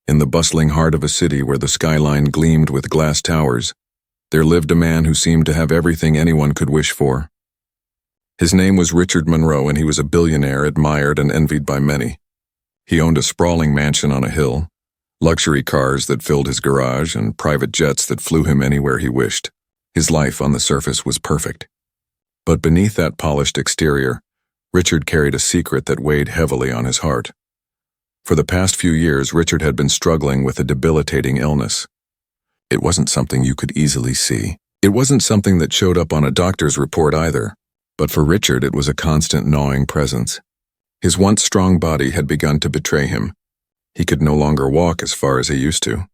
In the bustling heart of a city where the skyline gleamed with glass towers, there lived a man who seemed to have everything anyone could wish for. His name was Richard Monroe, and he was a billionaire admired and envied by many. He owned a sprawling mansion on a hill, luxury cars that filled his garage, and private jets that flew him anywhere he wished. His life on the surface was perfect. But beneath that polished exterior, Richard carried a secret that weighed heavily on his heart. For the past few years, Richard had been struggling with a debilitating illness. It wasn't something you could easily see. It wasn't something that showed up on a doctor's report either. But for Richard, it was a constant gnawing presence. His once strong body had begun to betray him. He could no longer walk as far as he used to.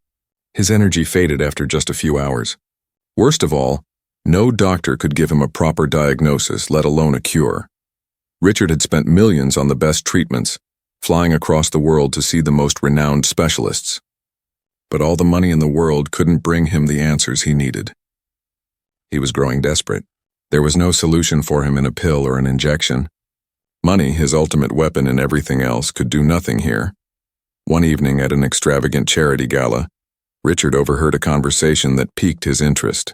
His energy faded after just a few hours. Worst of all, no doctor could give him a proper diagnosis, let alone a cure. Richard had spent millions on the best treatments, flying across the world to see the most renowned specialists. But all the money in the world couldn't bring him the answers he needed. He was growing desperate. There was no solution for him in a pill or an injection. Money, his ultimate weapon in everything else, could do nothing here. One evening at an extravagant charity gala, Richard overheard a conversation that piqued his interest.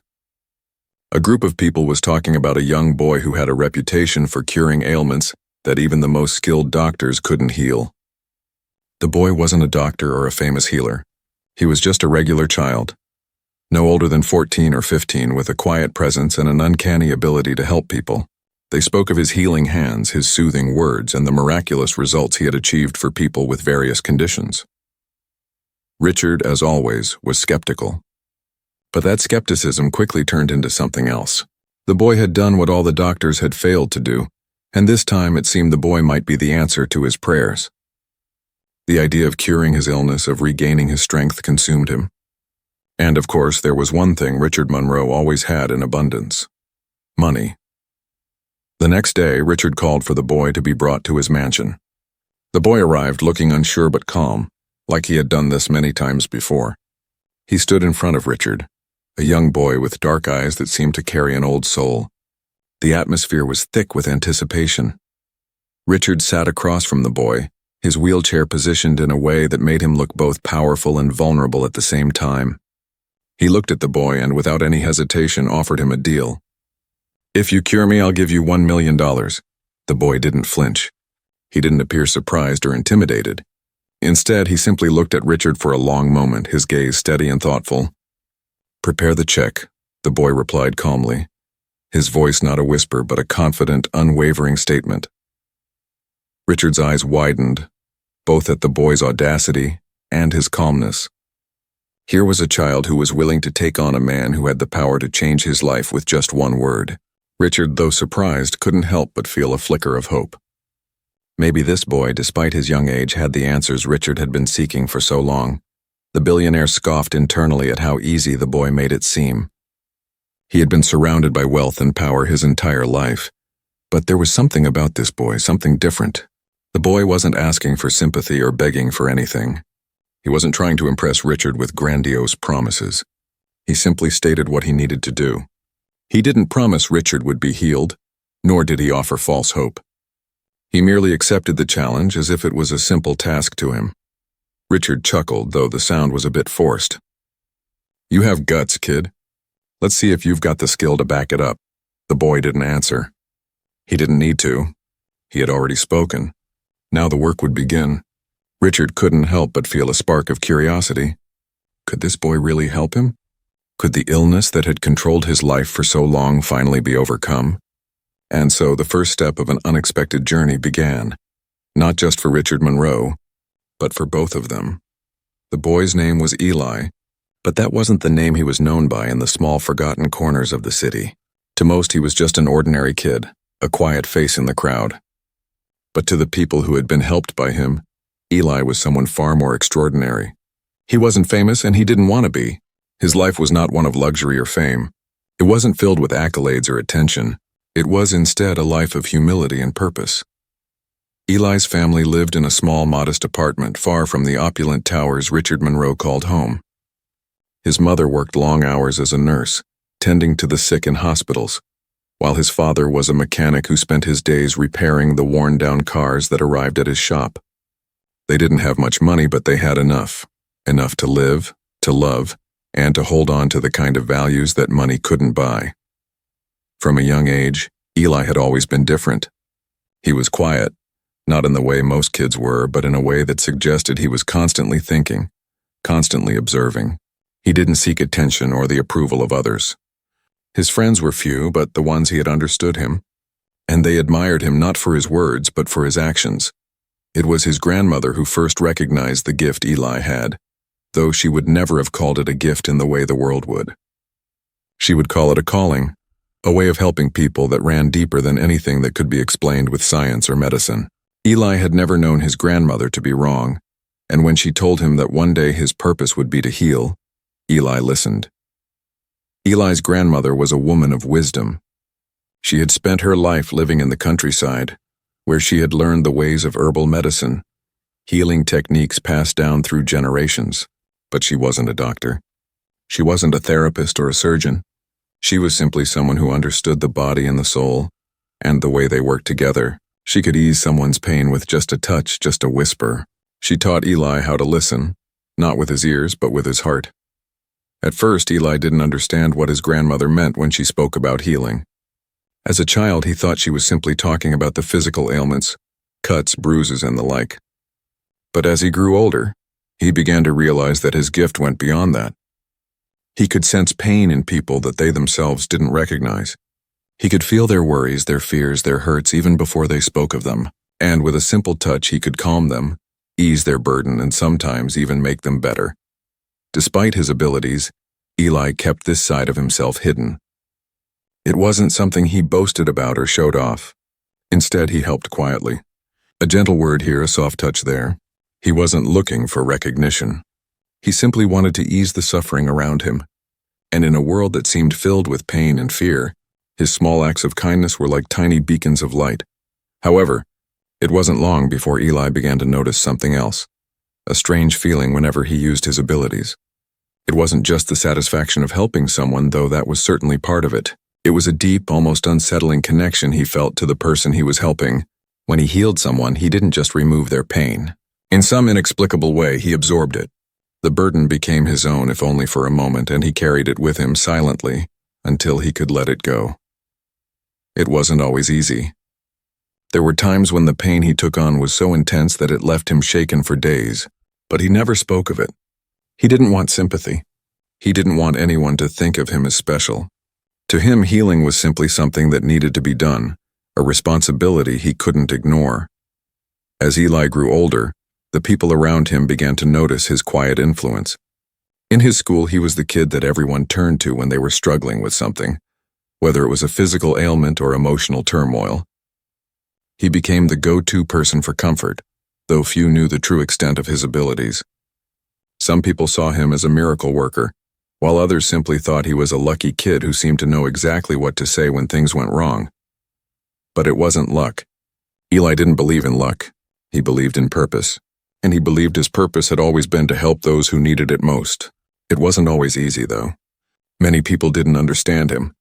A group of people was talking about a young boy who had a reputation for curing ailments that even the most skilled doctors couldn't heal. The boy wasn't a doctor or a famous healer. He was just a regular child, no older than 14 or 15, with a quiet presence and an uncanny ability to help people. They spoke of his healing hands, his soothing words, and the miraculous results he had achieved for people with various conditions. Richard, as always, was skeptical. But that skepticism quickly turned into something else. The boy had done what all the doctors had failed to do, and this time it seemed the boy might be the answer to his prayers. The idea of curing his illness, of regaining his strength, consumed him. And of course, there was one thing Richard Monroe always had in abundance: money. The next day, Richard called for the boy to be brought to his mansion. The boy arrived looking unsure but calm, like he had done this many times before. He stood in front of Richard, a young boy with dark eyes that seemed to carry an old soul. The atmosphere was thick with anticipation. Richard sat across from the boy, his wheelchair positioned in a way that made him look both powerful and vulnerable at the same time. He looked at the boy and, without any hesitation, offered him a deal. "If you cure me, I'll give you $1 million. The boy didn't flinch. He didn't appear surprised or intimidated. Instead, he simply looked at Richard for a long moment, his gaze steady and thoughtful. "Prepare the check," the boy replied calmly, his voice not a whisper but a confident, unwavering statement. Richard's eyes widened, both at the boy's audacity and his calmness. Here was a child who was willing to take on a man who had the power to change his life with just one word. Richard, though surprised, couldn't help but feel a flicker of hope. Maybe this boy, despite his young age, had the answers Richard had been seeking for so long. The billionaire scoffed internally at how easy the boy made it seem. He had been surrounded by wealth and power his entire life. But there was something about this boy, something different. The boy wasn't asking for sympathy or begging for anything. He wasn't trying to impress Richard with grandiose promises. He simply stated what he needed to do. He didn't promise Richard would be healed, nor did he offer false hope. He merely accepted the challenge as if it was a simple task to him. Richard chuckled, though the sound was a bit forced. "You have guts, kid. Let's see if you've got the skill to back it up." The boy didn't answer. He didn't need to. He had already spoken. Now the work would begin. Richard couldn't help but feel a spark of curiosity. Could this boy really help him? Could the illness that had controlled his life for so long finally be overcome? And so the first step of an unexpected journey began, not just for Richard Monroe, but for both of them. The boy's name was Eli, but that wasn't the name he was known by in the small forgotten corners of the city. To most, he was just an ordinary kid, a quiet face in the crowd. But to the people who had been helped by him, Eli was someone far more extraordinary. He wasn't famous, and he didn't want to be. His life was not one of luxury or fame. It wasn't filled with accolades or attention. It was instead a life of humility and purpose. Eli's family lived in a small, modest apartment far from the opulent towers Richard Monroe called home. His mother worked long hours as a nurse, tending to the sick in hospitals, while his father was a mechanic who spent his days repairing the worn-down cars that arrived at his shop. They didn't have much money, but they had enough, enough to live, to love, and to hold on to the kind of values that money couldn't buy. From a young age, Eli had always been different. He was quiet, not in the way most kids were, but in a way that suggested he was constantly thinking, constantly observing. He didn't seek attention or the approval of others. His friends were few, but the ones he had understood him, and they admired him not for his words, but for his actions. It was his grandmother who first recognized the gift Eli had, though she would never have called it a gift in the way the world would. She would call it a calling, a way of helping people that ran deeper than anything that could be explained with science or medicine. Eli had never known his grandmother to be wrong, and when she told him that one day his purpose would be to heal, Eli listened. Eli's grandmother was a woman of wisdom. She had spent her life living in the countryside, where she had learned the ways of herbal medicine, healing techniques passed down through generations. But she wasn't a doctor. She wasn't a therapist or a surgeon. She was simply someone who understood the body and the soul, and the way they worked together. She could ease someone's pain with just a touch, just a whisper. She taught Eli how to listen, not with his ears, but with his heart. At first, Eli didn't understand what his grandmother meant when she spoke about healing. As a child, he thought she was simply talking about the physical ailments, cuts, bruises, and the like. But as he grew older, he began to realize that his gift went beyond that. He could sense pain in people that they themselves didn't recognize. He could feel their worries, their fears, their hurts even before they spoke of them, and with a simple touch he could calm them, ease their burden, and sometimes even make them better. Despite his abilities, Eli kept this side of himself hidden. It wasn't something he boasted about or showed off. Instead, he helped quietly. A gentle word here, a soft touch there. He wasn't looking for recognition. He simply wanted to ease the suffering around him. And in a world that seemed filled with pain and fear, his small acts of kindness were like tiny beacons of light. However, it wasn't long before Eli began to notice something else, a strange feeling whenever he used his abilities. It wasn't just the satisfaction of helping someone, though that was certainly part of it. It was a deep, almost unsettling connection he felt to the person he was helping. When he healed someone, he didn't just remove their pain. In some inexplicable way, he absorbed it. The burden became his own, if only for a moment, and he carried it with him silently until he could let it go. It wasn't always easy. There were times when the pain he took on was so intense that it left him shaken for days, but he never spoke of it. He didn't want sympathy. He didn't want anyone to think of him as special. To him, healing was simply something that needed to be done, a responsibility he couldn't ignore. As Eli grew older, the people around him began to notice his quiet influence. In his school, he was the kid that everyone turned to when they were struggling with something, whether it was a physical ailment or emotional turmoil. He became the go-to person for comfort, though few knew the true extent of his abilities. Some people saw him as a miracle worker, while others simply thought he was a lucky kid who seemed to know exactly what to say when things went wrong. But it wasn't luck. Eli didn't believe in luck. He believed in purpose. And he believed his purpose had always been to help those who needed it most. It wasn't always easy, though. Many people didn't understand him.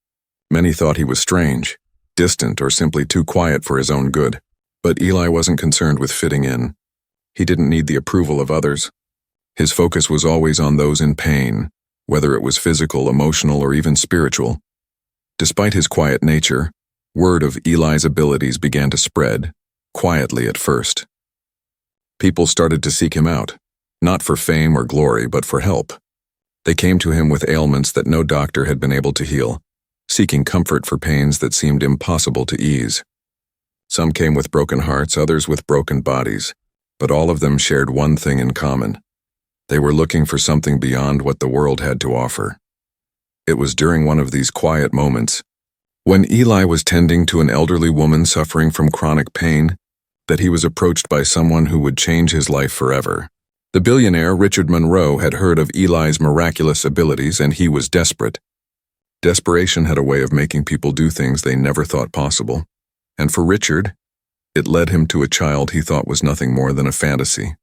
Many thought he was strange, distant, or simply too quiet for his own good. But Eli wasn't concerned with fitting in. He didn't need the approval of others. His focus was always on those in pain, whether it was physical, emotional, or even spiritual. Despite his quiet nature, word of Eli's abilities began to spread, quietly at first. People started to seek him out, not for fame or glory, but for help. They came to him with ailments that no doctor had been able to heal, seeking comfort for pains that seemed impossible to ease. Some came with broken hearts, others with broken bodies, but all of them shared one thing in common. They were looking for something beyond what the world had to offer. It was during one of these quiet moments, when Eli was tending to an elderly woman suffering from chronic pain, that he was approached by someone who would change his life forever. The billionaire Richard Monroe had heard of Eli's miraculous abilities, and he was desperate. Desperation had a way of making people do things they never thought possible, and for Richard, it led him to a child he thought was nothing more than a fantasy.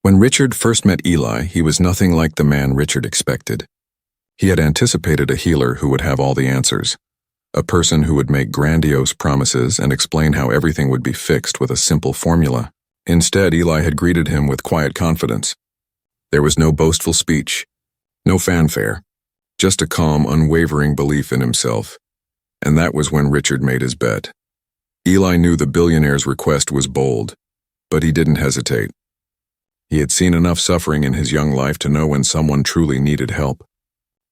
When Richard first met Eli, he was nothing like the man Richard expected. He had anticipated a healer who would have all the answers, a person who would make grandiose promises and explain how everything would be fixed with a simple formula. Instead, Eli had greeted him with quiet confidence. There was no boastful speech, no fanfare, just a calm, unwavering belief in himself. And that was when Richard made his bet. Eli knew the billionaire's request was bold, but he didn't hesitate. He had seen enough suffering in his young life to know when someone truly needed help.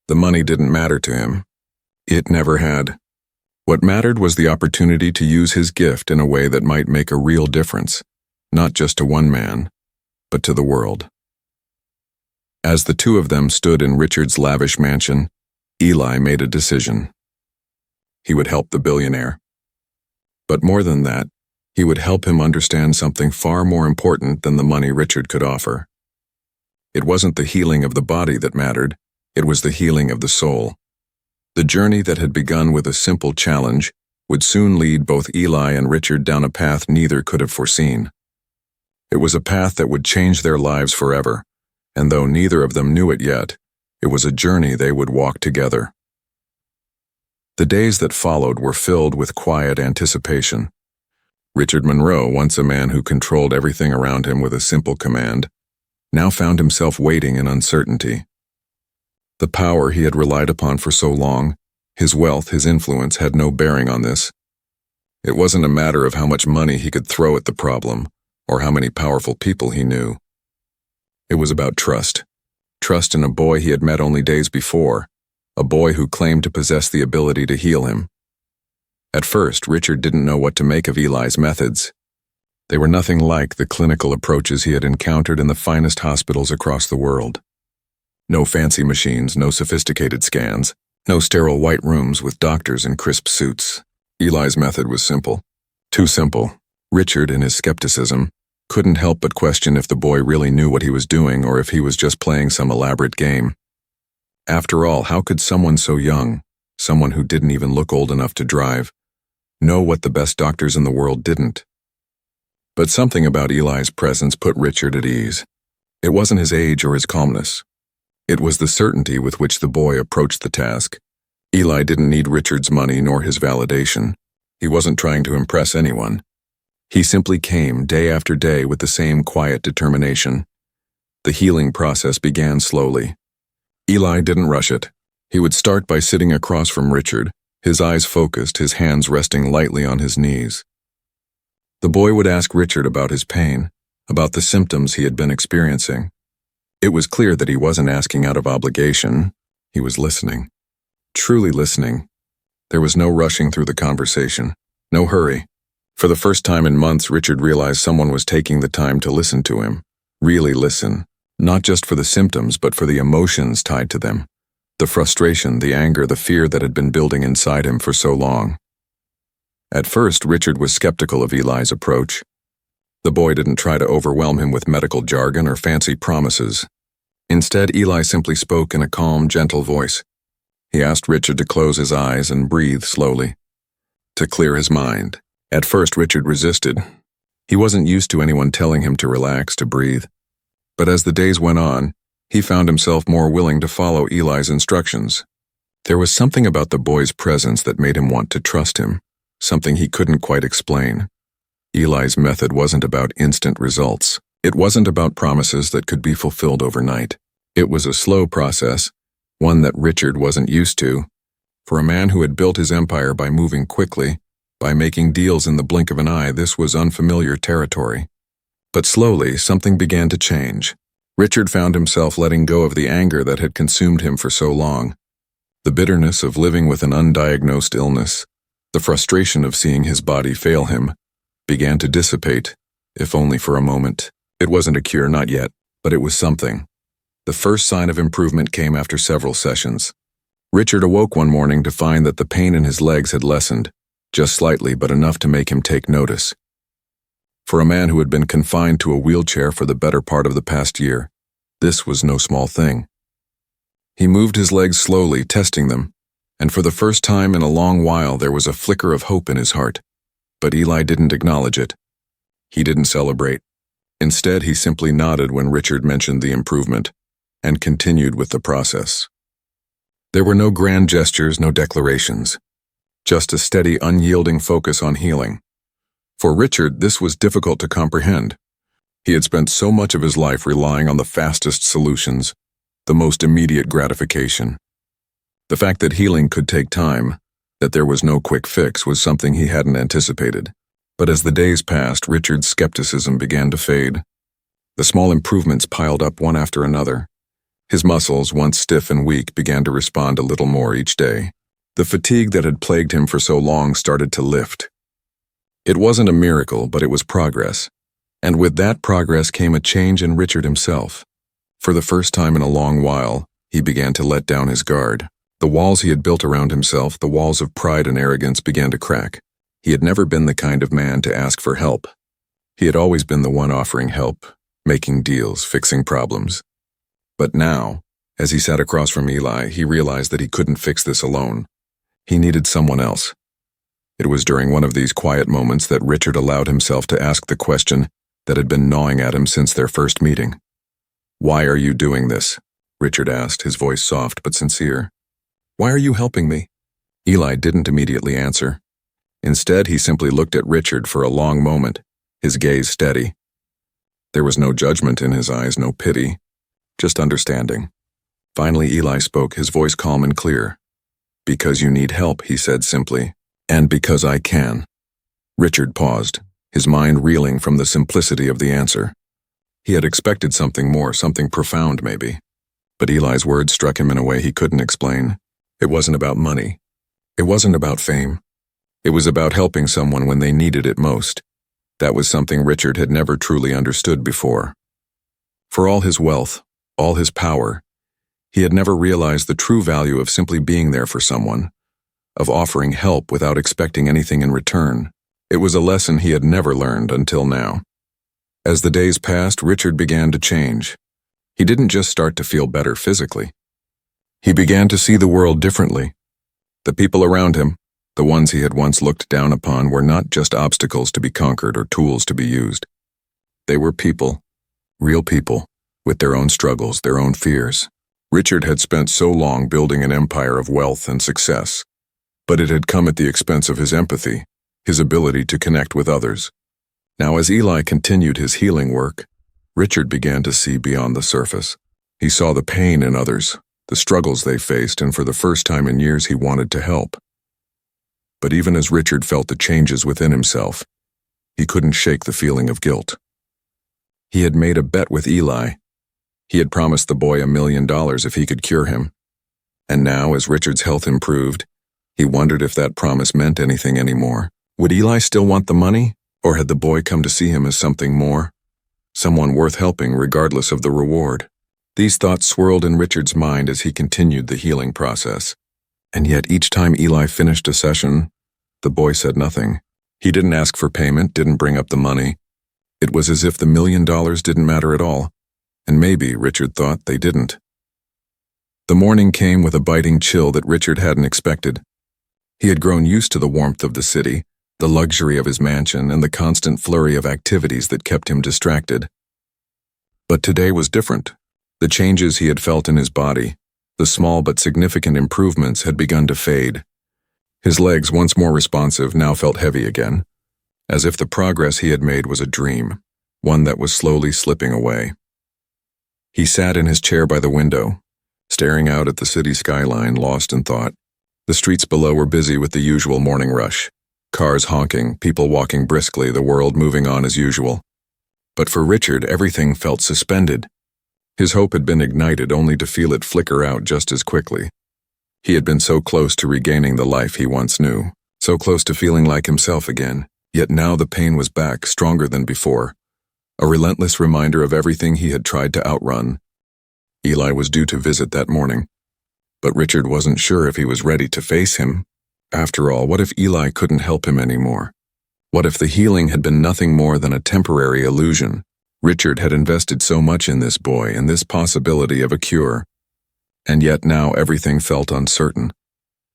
The money didn't matter to him. It never had. What mattered was the opportunity to use his gift in a way that might make a real difference, not just to one man, but to the world. As the two of them stood in Richard's lavish mansion, Eli made a decision. He would help the billionaire. But more than that, he would help him understand something far more important than the money Richard could offer. It wasn't the healing of the body that mattered, it was the healing of the soul. The journey that had begun with a simple challenge would soon lead both Eli and Richard down a path neither could have foreseen. It was a path that would change their lives forever, and though neither of them knew it yet, it was a journey they would walk together. The days that followed were filled with quiet anticipation. Richard Monroe, once a man who controlled everything around him with a simple command, now found himself waiting in uncertainty. The power he had relied upon for so long, his wealth, his influence, had no bearing on this. It wasn't a matter of how much money he could throw at the problem, or how many powerful people he knew. It was about trust. Trust in a boy he had met only days before, a boy who claimed to possess the ability to heal him. At first, Richard didn't know what to make of Eli's methods. They were nothing like the clinical approaches he had encountered in the finest hospitals across the world. No fancy machines, no sophisticated scans, no sterile white rooms with doctors in crisp suits. Eli's method was simple. Too simple. Richard, in his skepticism, couldn't help but question if the boy really knew what he was doing or if he was just playing some elaborate game. After all, how could someone so young, someone who didn't even look old enough to drive, know what the best doctors in the world didn't? But something about Eli's presence put Richard at ease. It wasn't his age or his calmness. It was the certainty with which the boy approached the task. Eli didn't need Richard's money nor his validation. He wasn't trying to impress anyone. He simply came day after day with the same quiet determination. The healing process began slowly. Eli didn't rush it. He would start by sitting across from Richard, his eyes focused, his hands resting lightly on his knees. The boy would ask Richard about his pain, about the symptoms he had been experiencing. It was clear that he wasn't asking out of obligation. He was listening. Truly listening. There was no rushing through the conversation. No hurry. For the first time in months, Richard realized someone was taking the time to listen to him. Really listen. Not just for the symptoms, but for the emotions tied to them. The frustration, the anger, the fear that had been building inside him for so long. At first, Richard was skeptical of Eli's approach. The boy didn't try to overwhelm him with medical jargon or fancy promises. Instead, Eli simply spoke in a calm, gentle voice. He asked Richard to close his eyes and breathe slowly, to clear his mind. At first, Richard resisted. He wasn't used to anyone telling him to relax, to breathe. But as the days went on, he found himself more willing to follow Eli's instructions. There was something about the boy's presence that made him want to trust him, something he couldn't quite explain. Eli's method wasn't about instant results. It wasn't about promises that could be fulfilled overnight. It was a slow process, one that Richard wasn't used to. For a man who had built his empire by moving quickly, by making deals in the blink of an eye, this was unfamiliar territory. But slowly, something began to change. Richard found himself letting go of the anger that had consumed him for so long. The bitterness of living with an undiagnosed illness, the frustration of seeing his body fail him, began to dissipate, if only for a moment. It wasn't a cure, not yet, but it was something. The first sign of improvement came after several sessions. Richard awoke one morning to find that the pain in his legs had lessened, just slightly, but enough to make him take notice. For a man who had been confined to a wheelchair for the better part of the past year, this was no small thing. He moved his legs slowly, testing them, and for the first time in a long while there was a flicker of hope in his heart. But Eli didn't acknowledge it. He didn't celebrate. Instead, he simply nodded when Richard mentioned the improvement, and continued with the process. There were no grand gestures, no declarations, just a steady, unyielding focus on healing. For Richard, this was difficult to comprehend. He had spent so much of his life relying on the fastest solutions, the most immediate gratification. The fact that healing could take time, that there was no quick fix, was something he hadn't anticipated. But as the days passed, Richard's skepticism began to fade. The small improvements piled up one after another. His muscles, once stiff and weak, began to respond a little more each day. The fatigue that had plagued him for so long started to lift. It wasn't a miracle, but it was progress. And with that progress came a change in Richard himself. For the first time in a long while, he began to let down his guard. The walls he had built around himself, the walls of pride and arrogance, began to crack. He had never been the kind of man to ask for help. He had always been the one offering help, making deals, fixing problems. But now, as he sat across from Eli, he realized that he couldn't fix this alone. He needed someone else. It was during one of these quiet moments that Richard allowed himself to ask the question that had been gnawing at him since their first meeting. "Why are you doing this?" Richard asked, his voice soft but sincere. "Why are you helping me?" Eli didn't immediately answer. Instead, he simply looked at Richard for a long moment, his gaze steady. There was no judgment in his eyes, no pity, just understanding. Finally, Eli spoke, his voice calm and clear. "Because you need help," he said simply, "and because I can." Richard paused, his mind reeling from the simplicity of the answer. He had expected something more, something profound maybe. But Eli's words struck him in a way he couldn't explain. It wasn't about money. It wasn't about fame. It was about helping someone when they needed it most. That was something Richard had never truly understood before. For all his wealth, all his power, he had never realized the true value of simply being there for someone, of offering help without expecting anything in return. It was a lesson he had never learned until now. As the days passed, Richard began to change. He didn't just start to feel better physically. He began to see the world differently. The people around him, the ones he had once looked down upon, were not just obstacles to be conquered or tools to be used. They were people, real people, with their own struggles, their own fears. Richard had spent so long building an empire of wealth and success, but it had come at the expense of his empathy, his ability to connect with others. Now, as Eli continued his healing work, Richard began to see beyond the surface. He saw the pain in others, the struggles they faced, and for the first time in years he wanted to help. But even as Richard felt the changes within himself, he couldn't shake the feeling of guilt. He had made a bet with Eli. He had promised the boy $1 million if he could cure him. And now, as Richard's health improved, he wondered if that promise meant anything anymore. Would Eli still want the money, or had the boy come to see him as something more? Someone worth helping regardless of the reward. These thoughts swirled in Richard's mind as he continued the healing process. And yet each time Eli finished a session, the boy said nothing. He didn't ask for payment, didn't bring up the money. It was as if the $1 million didn't matter at all. And maybe, Richard thought, they didn't. The morning came with a biting chill that Richard hadn't expected. He had grown used to the warmth of the city, the luxury of his mansion, and the constant flurry of activities that kept him distracted. But today was different. The changes he had felt in his body, the small but significant improvements, had begun to fade. His legs, once more responsive, now felt heavy again, as if the progress he had made was a dream, one that was slowly slipping away. He sat in his chair by the window, staring out at the city skyline, lost in thought. The streets below were busy with the usual morning rush. Cars honking, people walking briskly, the world moving on as usual. But for Richard, everything felt suspended. His hope had been ignited only to feel it flicker out just as quickly. He had been so close to regaining the life he once knew, so close to feeling like himself again, yet now the pain was back, stronger than before. A relentless reminder of everything he had tried to outrun. Eli was due to visit that morning, but Richard wasn't sure if he was ready to face him. After all, what if Eli couldn't help him anymore? What if the healing had been nothing more than a temporary illusion? Richard had invested so much in this boy and this possibility of a cure. And yet now everything felt uncertain.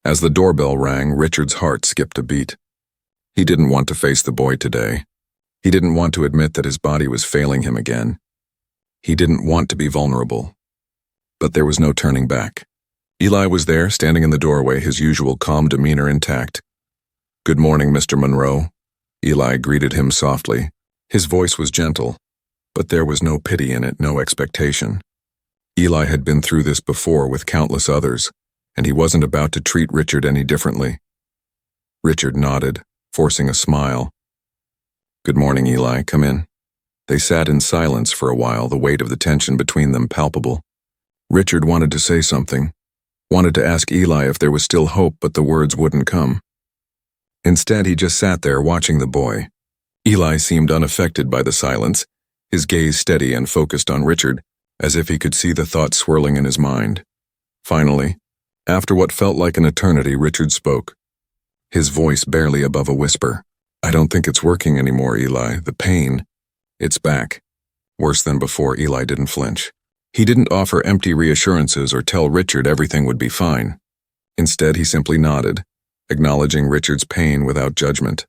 As the doorbell rang, Richard's heart skipped a beat. He didn't want to face the boy today. He didn't want to admit that his body was failing him again. He didn't want to be vulnerable. But there was no turning back. Eli was there, standing in the doorway, his usual calm demeanor intact. "Good morning, Mr. Monroe." Eli greeted him softly. His voice was gentle, But there was no pity in it, no expectation. Eli had been through this before with countless others, and he wasn't about to treat Richard any differently. Richard nodded, forcing a smile. "Good morning, Eli. Come in." They sat in silence for a while, the weight of the tension between them palpable. Richard wanted to say something, wanted to ask Eli if there was still hope, but the words wouldn't come. Instead, he just sat there watching the boy. Eli seemed unaffected by the silence, his gaze steady and focused on Richard, as if he could see the thoughts swirling in his mind. Finally, after what felt like an eternity, Richard spoke, his voice barely above a whisper. "I don't think it's working anymore, Eli. The pain, it's back." Worse than before, Eli didn't flinch. He didn't offer empty reassurances or tell Richard everything would be fine. Instead, he simply nodded, acknowledging Richard's pain without judgment.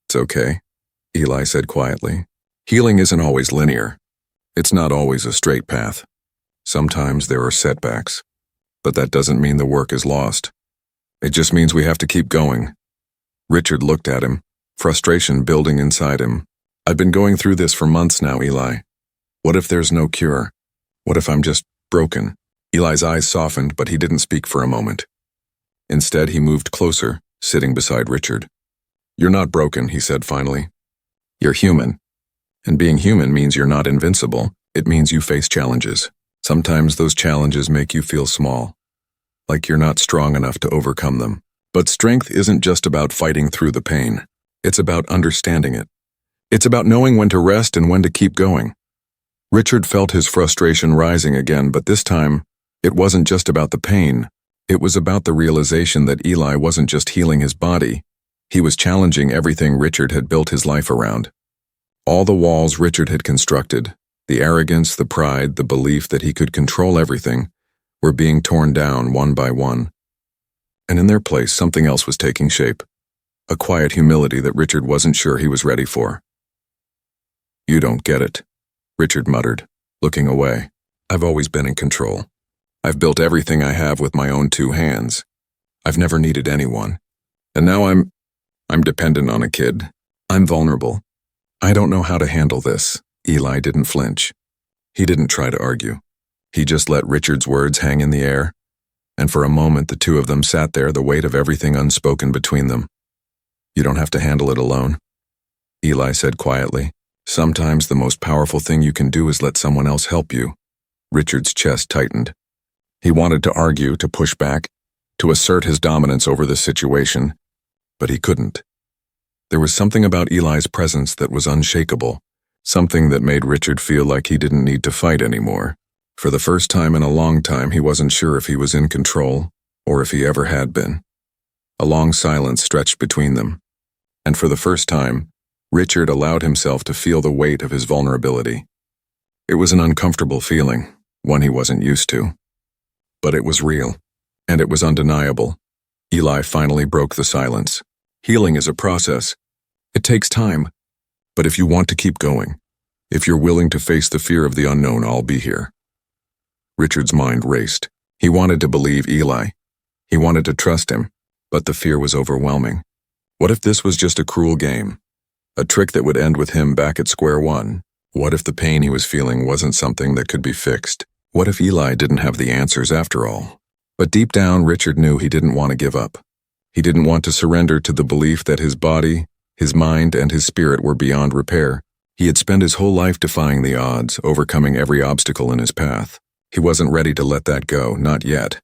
"It's okay," Eli said quietly. "Healing isn't always linear. It's not always a straight path. Sometimes there are setbacks. But that doesn't mean the work is lost. It just means we have to keep going." Richard looked at him, frustration building inside him. "I've been going through this for months now, Eli. What if there's no cure? What if I'm just broken?" Eli's eyes softened, but he didn't speak for a moment. Instead, he moved closer, sitting beside Richard. "You're not broken," he said finally. "You're human. And being human means you're not invincible. It means you face challenges. Sometimes those challenges make you feel small, like you're not strong enough to overcome them. But strength isn't just about fighting through the pain. It's about understanding it. It's about knowing when to rest and when to keep going." Richard felt his frustration rising again, but this time, it wasn't just about the pain. It was about the realization that Eli wasn't just healing his body. He was challenging everything Richard had built his life around. All the walls Richard had constructed, the arrogance, the pride, the belief that he could control everything, were being torn down one by one. And in their place, something else was taking shape, a quiet humility that Richard wasn't sure he was ready for. "You don't get it," Richard muttered, looking away. "I've always been in control. I've built everything I have with my own 2 hands. I've never needed anyone. And now I'm dependent on a kid. I'm vulnerable. I don't know how to handle this." Eli didn't flinch. He didn't try to argue. He just let Richard's words hang in the air, and for a moment the two of them sat there, the weight of everything unspoken between them. "You don't have to handle it alone," Eli said quietly. "Sometimes the most powerful thing you can do is let someone else help you." Richard's chest tightened. He wanted to argue, to push back, to assert his dominance over the situation, but he couldn't. There was something about Eli's presence that was unshakable, something that made Richard feel like he didn't need to fight anymore. For the first time in a long time, he wasn't sure if he was in control, or if he ever had been. A long silence stretched between them, and for the first time, Richard allowed himself to feel the weight of his vulnerability. It was an uncomfortable feeling, one he wasn't used to. But it was real, and it was undeniable. Eli finally broke the silence. "Healing is a process. It takes time. But if you want to keep going, if you're willing to face the fear of the unknown, I'll be here." Richard's mind raced. He wanted to believe Eli. He wanted to trust him, but the fear was overwhelming. What if this was just a cruel game? A trick that would end with him back at square one? What if the pain he was feeling wasn't something that could be fixed? What if Eli didn't have the answers after all? But deep down, Richard knew he didn't want to give up. He didn't want to surrender to the belief that his body, his mind, and his spirit were beyond repair. He had spent his whole life defying the odds, overcoming every obstacle in his path. He wasn't ready to let that go, not yet.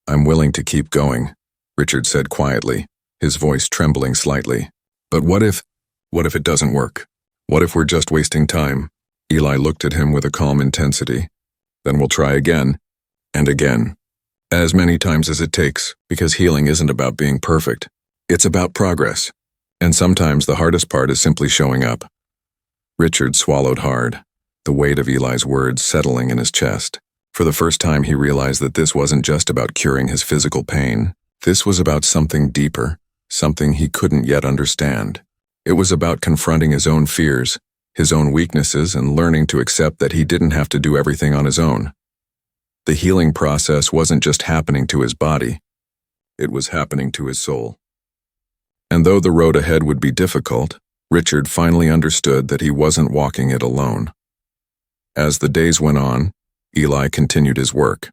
"I'm willing to keep going," Richard said quietly, his voice trembling slightly. "But what if it doesn't work? What if we're just wasting time?" Eli looked at him with a calm intensity. "Then we'll try again, and again. As many times as it takes, because healing isn't about being perfect. It's about progress. And sometimes the hardest part is simply showing up." Richard swallowed hard, the weight of Eli's words settling in his chest. For the first time, he realized that this wasn't just about curing his physical pain. This was about something deeper, something he couldn't yet understand. It was about confronting his own fears, his own weaknesses, and learning to accept that he didn't have to do everything on his own. The healing process wasn't just happening to his body, it was happening to his soul. And though the road ahead would be difficult, Richard finally understood that he wasn't walking it alone. As the days went on, Eli continued his work.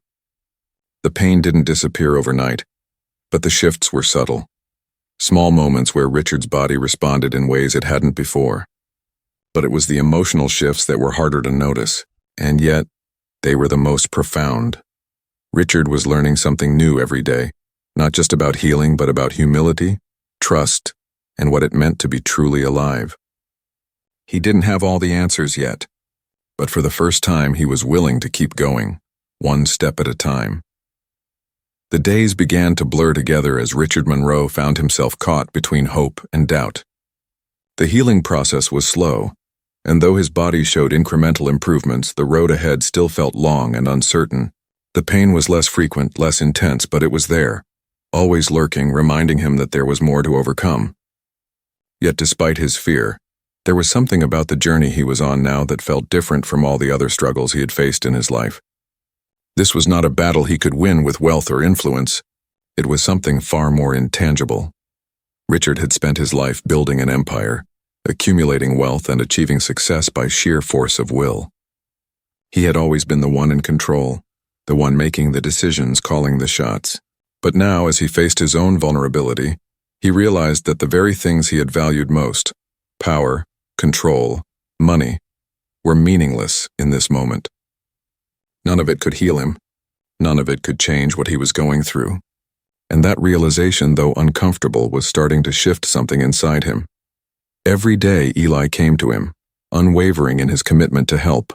The pain didn't disappear overnight, but the shifts were subtle. Small moments where Richard's body responded in ways it hadn't before. But it was the emotional shifts that were harder to notice, and yet they were the most profound. Richard was learning something new every day, not just about healing, but about humility, trust, and what it meant to be truly alive. He didn't have all the answers yet, but for the first time he was willing to keep going, one step at a time. The days began to blur together as Richard Monroe found himself caught between hope and doubt. The healing process was slow, and though his body showed incremental improvements, the road ahead still felt long and uncertain. The pain was less frequent, less intense, but it was there, always lurking, reminding him that there was more to overcome. Yet despite his fear, there was something about the journey he was on now that felt different from all the other struggles he had faced in his life. This was not a battle he could win with wealth or influence. It was something far more intangible. Richard had spent his life building an empire, accumulating wealth and achieving success by sheer force of will. He had always been the one in control, the one making the decisions, calling the shots. But now, as he faced his own vulnerability, he realized that the very things he had valued most, power, control, money, were meaningless in this moment. None of it could heal him. None of it could change what he was going through. And that realization, though uncomfortable, was starting to shift something inside him. Every day Eli came to him, unwavering in his commitment to help.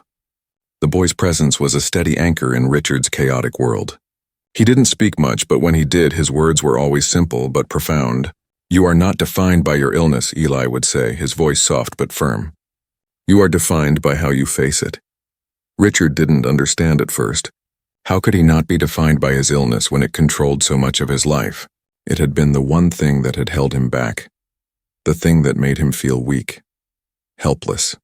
The boy's presence was a steady anchor in Richard's chaotic world. He didn't speak much, but when he did, his words were always simple but profound. "You are not defined by your illness," Eli would say, his voice soft but firm. "You are defined by how you face it." Richard didn't understand at first. How could he not be defined by his illness when it controlled so much of his life? It had been the one thing that had held him back. The thing that made him feel weak. Helpless.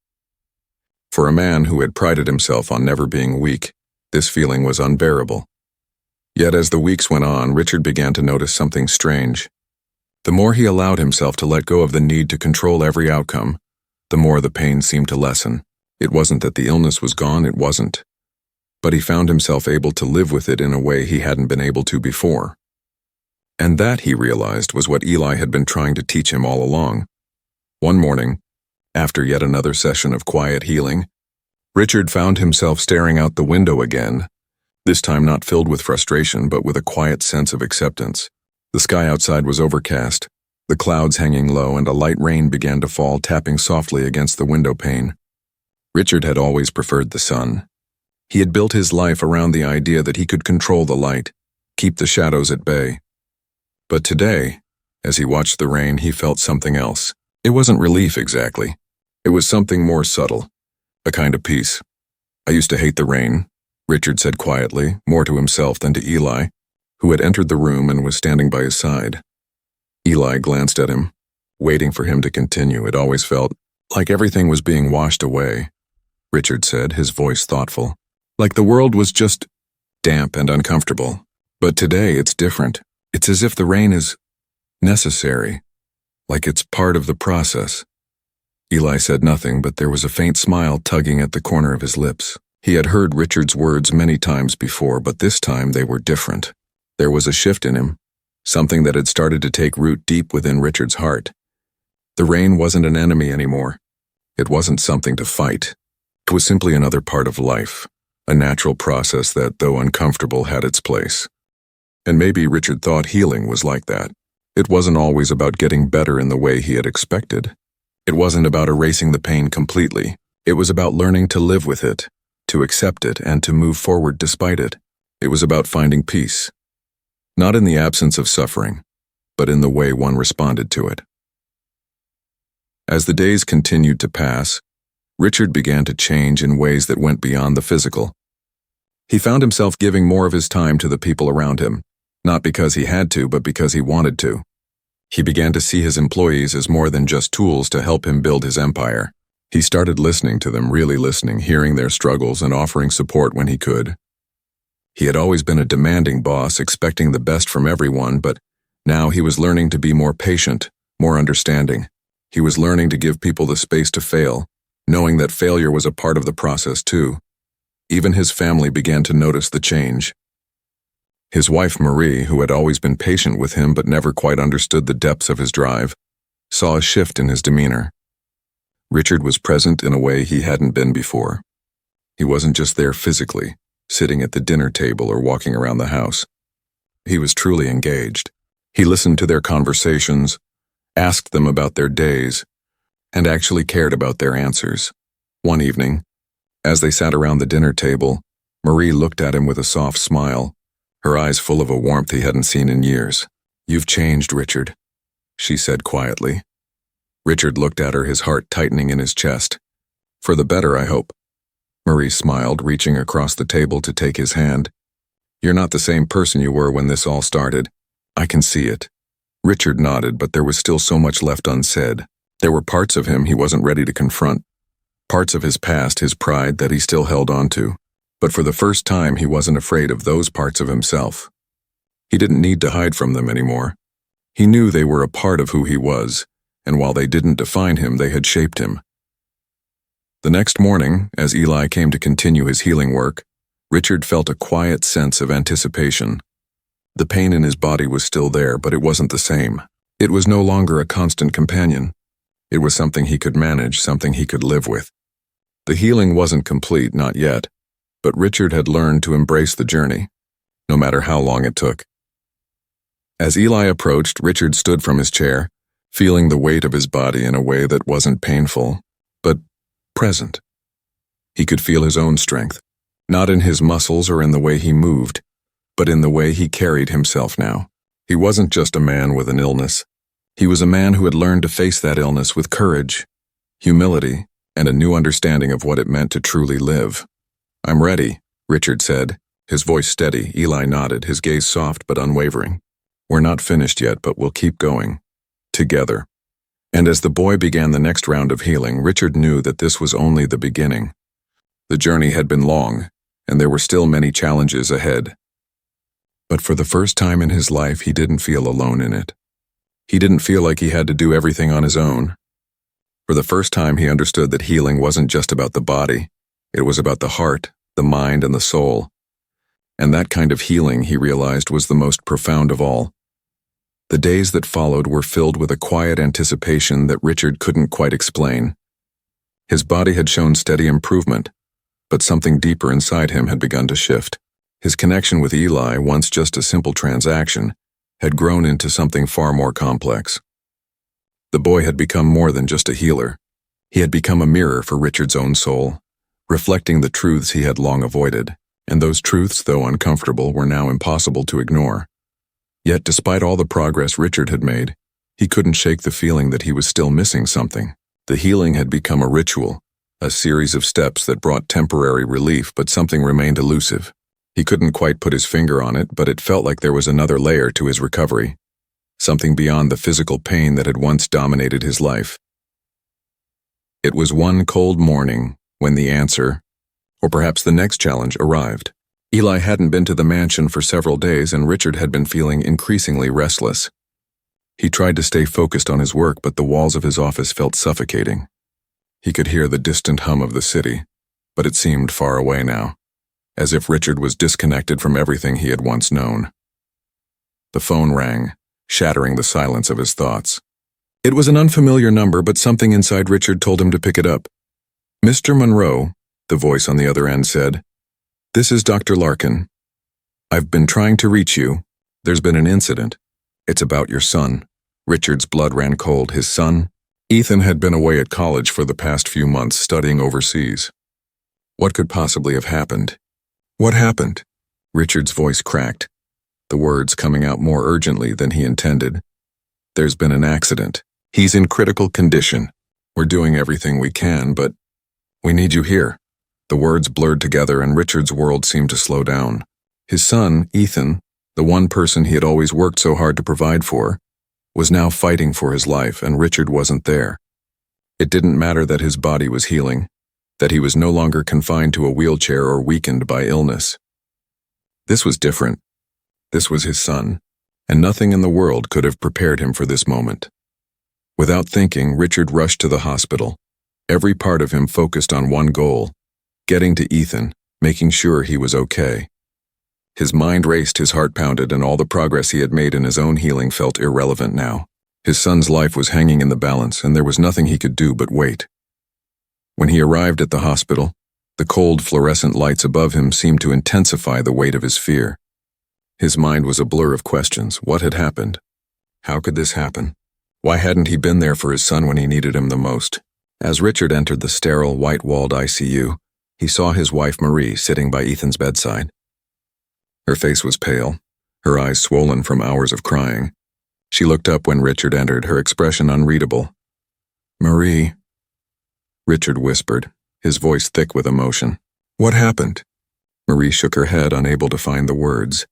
For a man who had prided himself on never being weak, this feeling was unbearable. Yet as the weeks went on, Richard began to notice something strange. The more he allowed himself to let go of the need to control every outcome, the more the pain seemed to lessen. It wasn't that the illness was gone, it wasn't. But he found himself able to live with it in a way he hadn't been able to before. And that, he realized, was what Eli had been trying to teach him all along. One morning, after yet another session of quiet healing, Richard found himself staring out the window again, this time not filled with frustration but with a quiet sense of acceptance. The sky outside was overcast, the clouds hanging low, and a light rain began to fall, tapping softly against the window pane. Richard had always preferred the sun. He had built his life around the idea that he could control the light, keep the shadows at bay. But today, as he watched the rain, he felt something else. It wasn't relief exactly. It was something more subtle, a kind of peace. "I used to hate the rain," Richard said quietly, more to himself than to Eli, who had entered the room and was standing by his side. Eli glanced at him, waiting for him to continue. It always felt like everything was being washed away, Richard said, his voice thoughtful. Like the world was just damp and uncomfortable. But today it's different. It's as if the rain is necessary, like it's part of the process. Eli said nothing, but there was a faint smile tugging at the corner of his lips. He had heard Richard's words many times before, but this time they were different. There was a shift in him, something that had started to take root deep within Richard's heart. The rain wasn't an enemy anymore. It wasn't something to fight. It was simply another part of life, a natural process that, though uncomfortable, had its place. And maybe Richard thought healing was like that. It wasn't always about getting better in the way he had expected. It wasn't about erasing the pain completely. It was about learning to live with it, to accept it, and to move forward despite it. It was about finding peace. Not in the absence of suffering, but in the way one responded to it. As the days continued to pass, Richard began to change in ways that went beyond the physical. He found himself giving more of his time to the people around him, not because he had to, but because he wanted to. He began to see his employees as more than just tools to help him build his empire. He started listening to them, really listening, hearing their struggles and offering support when he could. He had always been a demanding boss, expecting the best from everyone, but now he was learning to be more patient, more understanding. He was learning to give people the space to fail, knowing that failure was a part of the process too. Even his family began to notice the change. His wife Marie, who had always been patient with him but never quite understood the depths of his drive, saw a shift in his demeanor. Richard was present in a way he hadn't been before. He wasn't just there physically, sitting at the dinner table or walking around the house. He was truly engaged. He listened to their conversations, asked them about their days, and actually cared about their answers. One evening, as they sat around the dinner table, Marie looked at him with a soft smile, her eyes full of a warmth he hadn't seen in years. "You've changed, Richard," she said quietly. Richard looked at her, his heart tightening in his chest. "For the better, I hope." Marie smiled, reaching across the table to take his hand. "You're not the same person you were when this all started. I can see it." Richard nodded, but there was still so much left unsaid. There were parts of him he wasn't ready to confront. Parts of his past, his pride, that he still held on to. But for the first time, he wasn't afraid of those parts of himself. He didn't need to hide from them anymore. He knew they were a part of who he was, and while they didn't define him, they had shaped him. The next morning, as Eli came to continue his healing work, Richard felt a quiet sense of anticipation. The pain in his body was still there, but it wasn't the same. It was no longer a constant companion. It was something he could manage, something he could live with. The healing wasn't complete, not yet, but Richard had learned to embrace the journey, no matter how long it took. As Eli approached, Richard stood from his chair, feeling the weight of his body in a way that wasn't painful, but present. He could feel his own strength, not in his muscles or in the way he moved, but in the way he carried himself now. He wasn't just a man with an illness. He was a man who had learned to face that illness with courage, humility, and a new understanding of what it meant to truly live. "I'm ready," Richard said, his voice steady. Eli nodded, his gaze soft but unwavering. "We're not finished yet, but we'll keep going. Together." And as the boy began the next round of healing, Richard knew that this was only the beginning. The journey had been long, and there were still many challenges ahead. But for the first time in his life, he didn't feel alone in it. He didn't feel like he had to do everything on his own. For the first time, he understood that healing wasn't just about the body. It was about the heart, the mind, and the soul. And that kind of healing, he realized, was the most profound of all. The days that followed were filled with a quiet anticipation that Richard couldn't quite explain. His body had shown steady improvement, but something deeper inside him had begun to shift. His connection with Eli, once just a simple transaction, had grown into something far more complex. The boy had become more than just a healer. He had become a mirror for Richard's own soul, reflecting the truths he had long avoided, and those truths, though uncomfortable, were now impossible to ignore. Yet despite all the progress Richard had made, he couldn't shake the feeling that he was still missing something. The healing had become a ritual, a series of steps that brought temporary relief, but something remained elusive. He couldn't quite put his finger on it, but it felt like there was another layer to his recovery, something beyond the physical pain that had once dominated his life. It was one cold morning when the answer, or perhaps the next challenge, arrived. Eli hadn't been to the mansion for several days, and Richard had been feeling increasingly restless. He tried to stay focused on his work, but the walls of his office felt suffocating. He could hear the distant hum of the city, but it seemed far away now, as if Richard was disconnected from everything he had once known. The phone rang, shattering the silence of his thoughts. It was an unfamiliar number, but something inside Richard told him to pick it up. "Mr. Monroe," the voice on the other end said. "This is Dr. Larkin. I've been trying to reach you. There's been an incident. It's about your son." Richard's blood ran cold. His son? Ethan had been away at college for the past few months, studying overseas. What could possibly have happened? "What happened?" Richard's voice cracked, the words coming out more urgently than he intended. "There's been an accident. He's in critical condition. We're doing everything we can, but we need you here." The words blurred together, and Richard's world seemed to slow down. His son, Ethan, the one person he had always worked so hard to provide for, was now fighting for his life, and Richard wasn't there. It didn't matter that his body was healing, that he was no longer confined to a wheelchair or weakened by illness. This was different. This was his son, and nothing in the world could have prepared him for this moment. Without thinking, Richard rushed to the hospital. Every part of him focused on one goal: getting to Ethan, making sure he was okay. His mind raced, his heart pounded, and all the progress he had made in his own healing felt irrelevant now. His son's life was hanging in the balance, and there was nothing he could do but wait. When he arrived at the hospital, the cold fluorescent lights above him seemed to intensify the weight of his fear. His mind was a blur of questions. What had happened? How could this happen? Why hadn't he been there for his son when he needed him the most? As Richard entered the sterile, white-walled ICU, he saw his wife Marie sitting by Ethan's bedside. Her face was pale, her eyes swollen from hours of crying. She looked up when Richard entered, her expression unreadable. "Marie," Richard whispered, his voice thick with emotion. "What happened?" Marie shook her head, unable to find the words.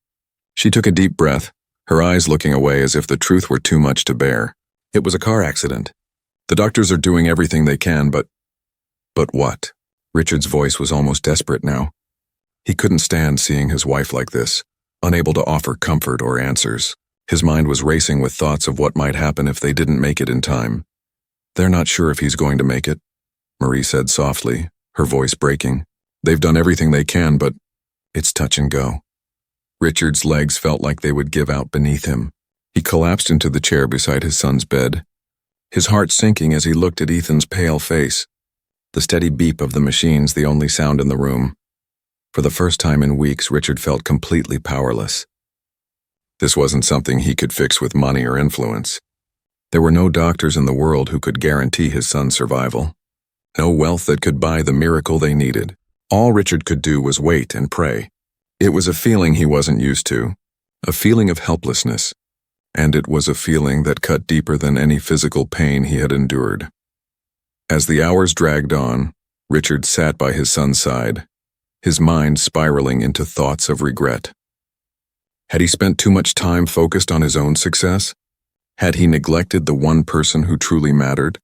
She took a deep breath, her eyes looking away as if the truth were too much to bear. "It was a car accident. The doctors are doing everything they can, but..." "But what?" Richard's voice was almost desperate now. He couldn't stand seeing his wife like this, unable to offer comfort or answers. His mind was racing with thoughts of what might happen if they didn't make it in time. "They're not sure if he's going to make it," Marie said softly, her voice breaking. "They've done everything they can, but it's touch and go." Richard's legs felt like they would give out beneath him. He collapsed into the chair beside his son's bed, his heart sinking as he looked at Ethan's pale face. The steady beep of the machines the only sound in the room. For the first time in weeks, Richard felt completely powerless. This wasn't something he could fix with money or influence. There were no doctors in the world who could guarantee his son's survival. No wealth that could buy the miracle they needed. All Richard could do was wait and pray. It was a feeling he wasn't used to, a feeling of helplessness, and it was a feeling that cut deeper than any physical pain he had endured. As the hours dragged on, Richard sat by his son's side, his mind spiraling into thoughts of regret. Had he spent too much time focused on his own success? Had he neglected the one person who truly mattered?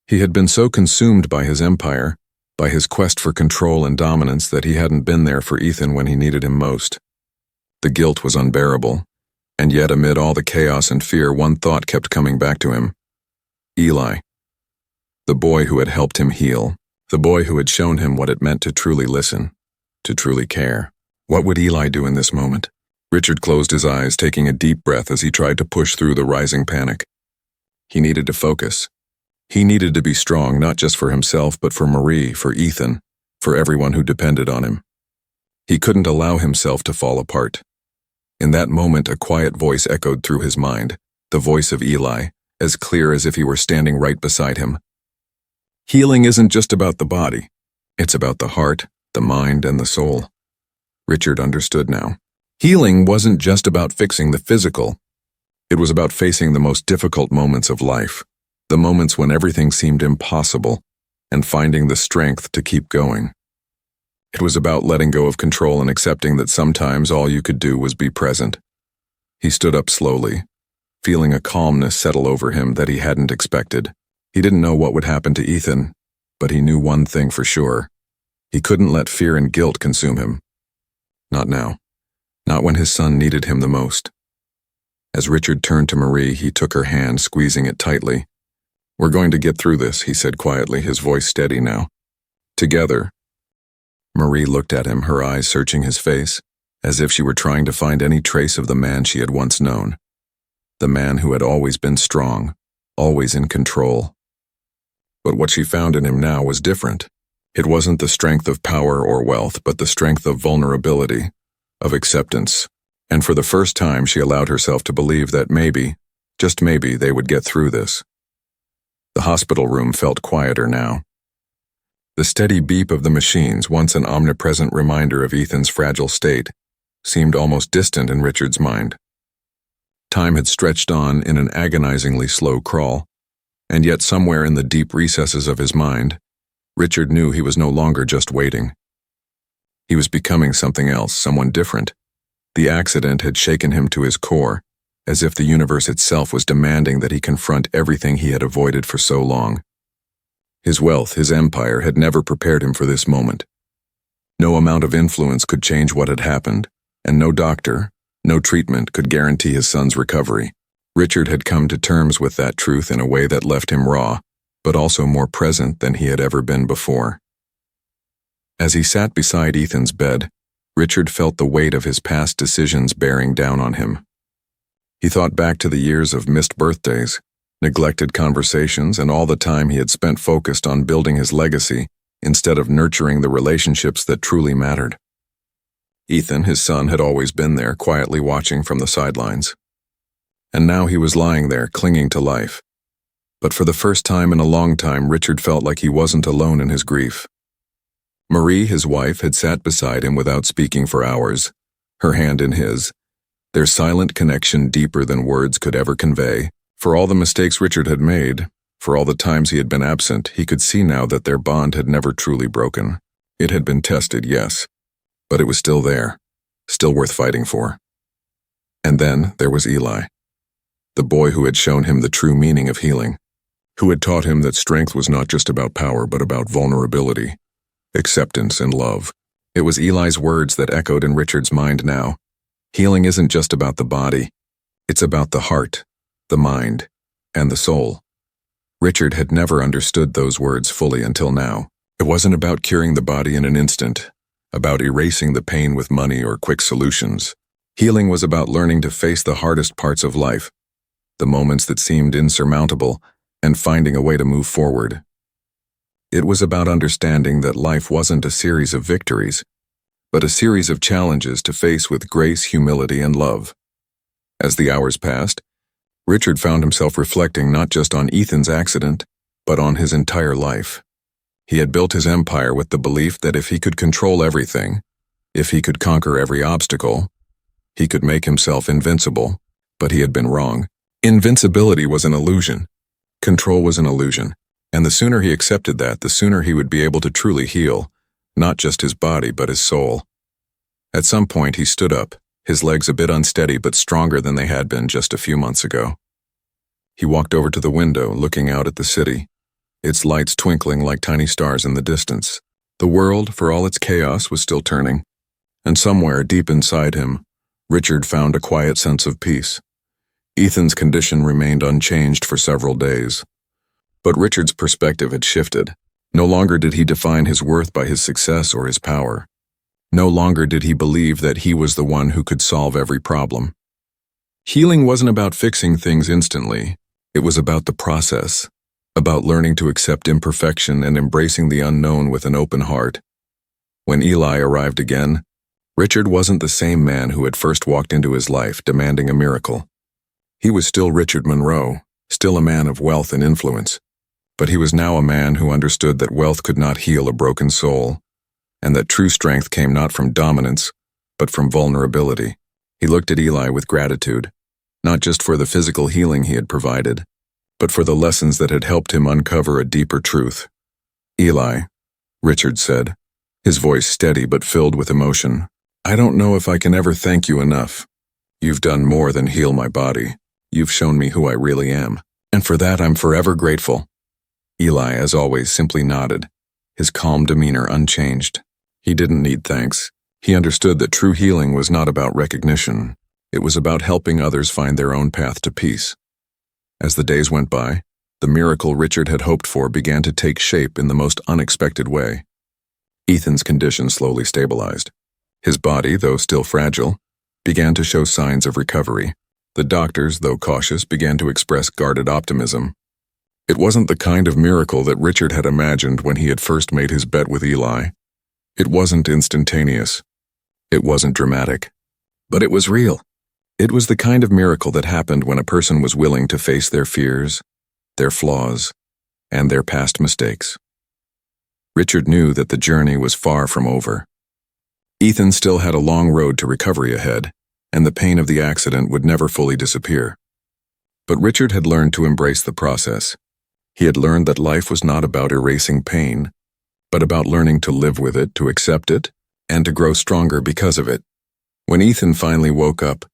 He had been so consumed by his empire, by his quest for control and dominance, that he hadn't been there for Ethan when he needed him most. The guilt was unbearable, and yet amid all the chaos and fear, one thought kept coming back to him. Eli. The boy who had helped him heal, the boy who had shown him what it meant to truly listen, to truly care. What would Eli do in this moment? Richard closed his eyes, taking a deep breath as he tried to push through the rising panic. He needed to focus. He needed to be strong, not just for himself, but for Marie, for Ethan, for everyone who depended on him. He couldn't allow himself to fall apart. In that moment, a quiet voice echoed through his mind, the voice of Eli, as clear as if he were standing right beside him. Healing isn't just about the body. It's about the heart, the mind, and the soul. Richard understood now. Healing wasn't just about fixing the physical. It was about facing the most difficult moments of life, the moments when everything seemed impossible, and finding the strength to keep going. It was about letting go of control and accepting that sometimes all you could do was be present. He stood up slowly, feeling a calmness settle over him that he hadn't expected. He didn't know what would happen to Ethan, but he knew one thing for sure. He couldn't let fear and guilt consume him. Not now. Not when his son needed him the most. As Richard turned to Marie, he took her hand, squeezing it tightly. "We're going to get through this," he said quietly, his voice steady now. "Together." Marie looked at him, her eyes searching his face, as if she were trying to find any trace of the man she had once known. The man who had always been strong, always in control. But what she found in him now was different. It wasn't the strength of power or wealth, but the strength of vulnerability, of acceptance. And for the first time, she allowed herself to believe that maybe, just maybe, they would get through this. The hospital room felt quieter now. The steady beep of the machines, once an omnipresent reminder of Ethan's fragile state, seemed almost distant in Richard's mind. Time had stretched on in an agonizingly slow crawl, and yet somewhere in the deep recesses of his mind, Richard knew he was no longer just waiting. He was becoming something else, someone different. The accident had shaken him to his core, as if the universe itself was demanding that he confront everything he had avoided for so long. His wealth, his empire, had never prepared him for this moment. No amount of influence could change what had happened, and no doctor, no treatment could guarantee his son's recovery. Richard had come to terms with that truth in a way that left him raw, but also more present than he had ever been before. As he sat beside Ethan's bed, Richard felt the weight of his past decisions bearing down on him. He thought back to the years of missed birthdays, neglected conversations, and all the time he had spent focused on building his legacy instead of nurturing the relationships that truly mattered. Ethan, his son, had always been there, quietly watching from the sidelines. And now he was lying there, clinging to life. But for the first time in a long time, Richard felt like he wasn't alone in his grief. Marie, his wife, had sat beside him without speaking for hours, her hand in his, their silent connection deeper than words could ever convey. For all the mistakes Richard had made, for all the times he had been absent, he could see now that their bond had never truly broken. It had been tested, yes, but it was still there, still worth fighting for. And then there was Eli, the boy who had shown him the true meaning of healing, who had taught him that strength was not just about power but about vulnerability, acceptance, and love. It was Eli's words that echoed in Richard's mind now. Healing isn't just about the body, it's about the heart, the mind, and the soul. Richard had never understood those words fully until now. It wasn't about curing the body in an instant, about erasing the pain with money or quick solutions. Healing was about learning to face the hardest parts of life, the moments that seemed insurmountable, and finding a way to move forward. It was about understanding that life wasn't a series of victories, but a series of challenges to face with grace, humility, and love. As the hours passed, Richard found himself reflecting not just on Ethan's accident, but on his entire life. He had built his empire with the belief that if he could control everything, if he could conquer every obstacle, he could make himself invincible, but he had been wrong. Invincibility was an illusion. Control was an illusion. And the sooner he accepted that, the sooner he would be able to truly heal, not just his body, but his soul. At some point, he stood up, his legs a bit unsteady but stronger than they had been just a few months ago. He walked over to the window, looking out at the city, its lights twinkling like tiny stars in the distance. The world, for all its chaos, was still turning. And somewhere deep inside him, Richard found a quiet sense of peace. Ethan's condition remained unchanged for several days. But Richard's perspective had shifted. No longer did he define his worth by his success or his power. No longer did he believe that he was the one who could solve every problem. Healing wasn't about fixing things instantly. It was about the process, about learning to accept imperfection and embracing the unknown with an open heart. When Eli arrived again, Richard wasn't the same man who had first walked into his life demanding a miracle. He was still Richard Monroe, still a man of wealth and influence. But he was now a man who understood that wealth could not heal a broken soul, and that true strength came not from dominance, but from vulnerability. He looked at Eli with gratitude, not just for the physical healing he had provided, but for the lessons that had helped him uncover a deeper truth. "Eli," Richard said, his voice steady but filled with emotion, "I don't know if I can ever thank you enough. You've done more than heal my body. You've shown me who I really am, and for that I'm forever grateful." Eli, as always, simply nodded, his calm demeanor unchanged. He didn't need thanks. He understood that true healing was not about recognition. It was about helping others find their own path to peace. As the days went by, the miracle Richard had hoped for began to take shape in the most unexpected way. Ethan's condition slowly stabilized. His body, though still fragile, began to show signs of recovery. The doctors, though cautious, began to express guarded optimism. It wasn't the kind of miracle that Richard had imagined when he had first made his bet with Eli. It wasn't instantaneous. It wasn't dramatic. But it was real. It was the kind of miracle that happened when a person was willing to face their fears, their flaws, and their past mistakes. Richard knew that the journey was far from over. Ethan still had a long road to recovery ahead, and the pain of the accident would never fully disappear. But Richard had learned to embrace the process. He had learned that life was not about erasing pain, but about learning to live with it, to accept it, and to grow stronger because of it. When Ethan finally woke up,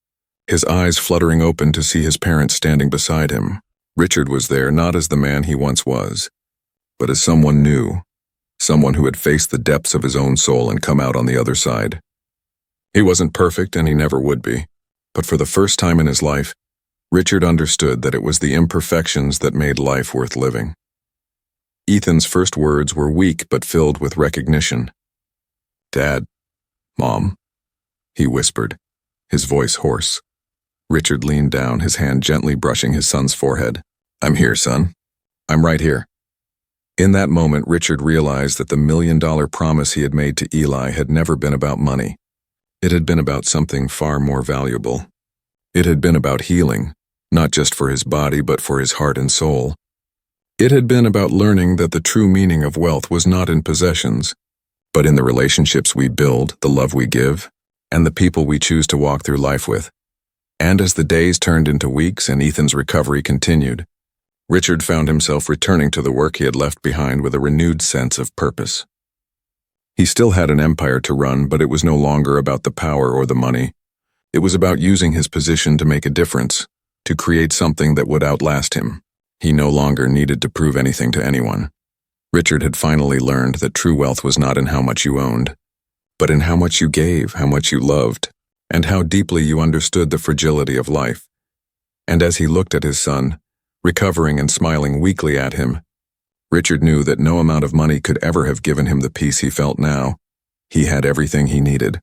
his eyes fluttering open to see his parents standing beside him, Richard was there not as the man he once was, but as someone new, someone who had faced the depths of his own soul and come out on the other side. He wasn't perfect and he never would be, but for the first time in his life, Richard understood that it was the imperfections that made life worth living. Ethan's first words were weak but filled with recognition. "Dad, Mom," he whispered, his voice hoarse. Richard leaned down, his hand gently brushing his son's forehead. "I'm here, son. I'm right here." In that moment, Richard realized that the $1 million promise he had made to Eli had never been about money. It had been about something far more valuable. It had been about healing, not just for his body but for his heart and soul. It had been about learning that the true meaning of wealth was not in possessions, but in the relationships we build, the love we give, and the people we choose to walk through life with. And as the days turned into weeks and Ethan's recovery continued, Richard found himself returning to the work he had left behind with a renewed sense of purpose. He still had an empire to run, but it was no longer about the power or the money. It was about using his position to make a difference, to create something that would outlast him. He no longer needed to prove anything to anyone. Richard had finally learned that true wealth was not in how much you owned, but in how much you gave, how much you loved, and how deeply you understood the fragility of life. And as he looked at his son, recovering and smiling weakly at him, Richard knew that no amount of money could ever have given him the peace he felt now. He had everything he needed.